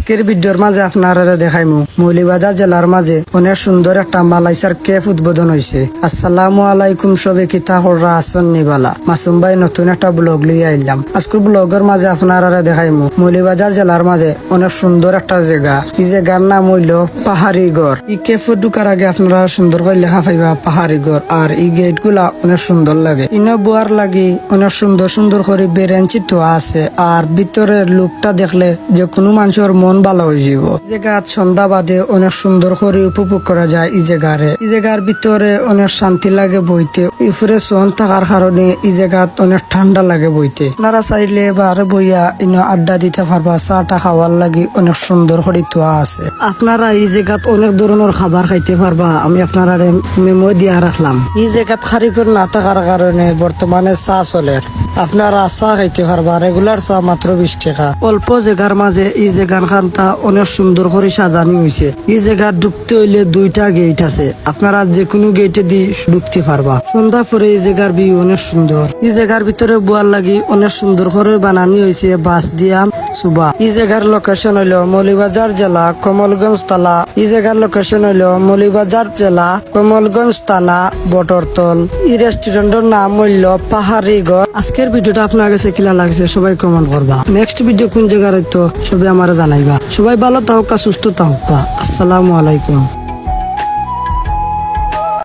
আজকের ভিডিওর মাঝে আপনারা দেখাইমু মৌলভীবাজার জেলার মাঝে অনেক সুন্দর একটা মালাইসার কেফ উদ্বোধন হয়েছে। আসসালামু আলাইকুম, সবে কিতা হররা আসন নিবালা মাসুম ভাই নতুন একটা ব্লগ লিয়ে আইলাম। আজকের ব্লগের মাঝে আপনারা দেখাইমু মৌলভীবাজার জেলার মাঝে অনেক সুন্দর একটা জায়গা। এই জায়গার নাম হইল পাহাড়ি গড়। এই কেফে ঢুকার আগে আপনারা সুন্দর করে লেখা পাইবা পাহাড়ি গড়। আর এই গেট গুলা অনেক সুন্দর লাগে। ইনো বুয়ার লাগি অনেক সুন্দর সুন্দর করে বেরেঞ্চি তো আছে। আর ভিতরের লুকটা দেখলে যে কোনো মানুষের মন ভালো হয়ে যাব। জায়গা সন্ধ্যা বাদে অনেক সুন্দর করে উপভোগ করা যায়। এই জায়গার ভিতরে অনেক শান্তি লাগে বইতে। উপরে সোন থাকার কারণে এই জায়গা অনেক ঠান্ডা লাগে বইতে। আপনারা চাইলে এবার বইয়া ইনো আড্ডা দিতে পারবা। চাটা খাওয়ার লাগি অনেক সুন্দর করে তোয়া আছে। আপনারা এই জায়গাত অনেক ধরনের খাবার খাইতে পারবা। আমি আপনারা মেমো দিয়া রাখলাম। এই জায়গাত কারিগর না থাকার কারণে বর্তমানে চা চলে। আপনারা চা খাইতে পারবা। রেগুলার চা মাত্র 20 টাকা। অল্প জায়গার মাঝে এই জায়গার খানটা অনেক সুন্দর করে সাজানি হয়েছে। এই জায়গা ঢুকতে হইলে 2টা গেট আছে। আপনারা যে কোনো গেটে দিয়ে ঢুকতে পারবা। সন্ধ্যা পরে এই জায়গার ভিউ অনেক সুন্দর। এই জায়গার ভিতরে বুয়ার লাগি অনেক সুন্দর করে বানানি হয়েছে বাঁশ দিয়া সুবা। এই জায়গার লোকেশন হইল মৌলভীবাজার জেলা কমলগঞ্জ থানা। এই জায়গার লোকেশন হইল মৌলভীবাজার জেলা কমলগঞ্জ থানা বটরতল। এই রেস্টুরেন্টের নাম হইল পাহাড়ি গড়। আজকের ভিডিওটা আপনার কাছে কিলা লাগছে সবাই কমেন্ট করবা। নেক্সট ভিডিও কোন জায়গার হইতো সবাই আমার জানাইবা। সবাই ভালো থাকুক, সুস্থ থাকুক। আসসালামু আলাইকুম।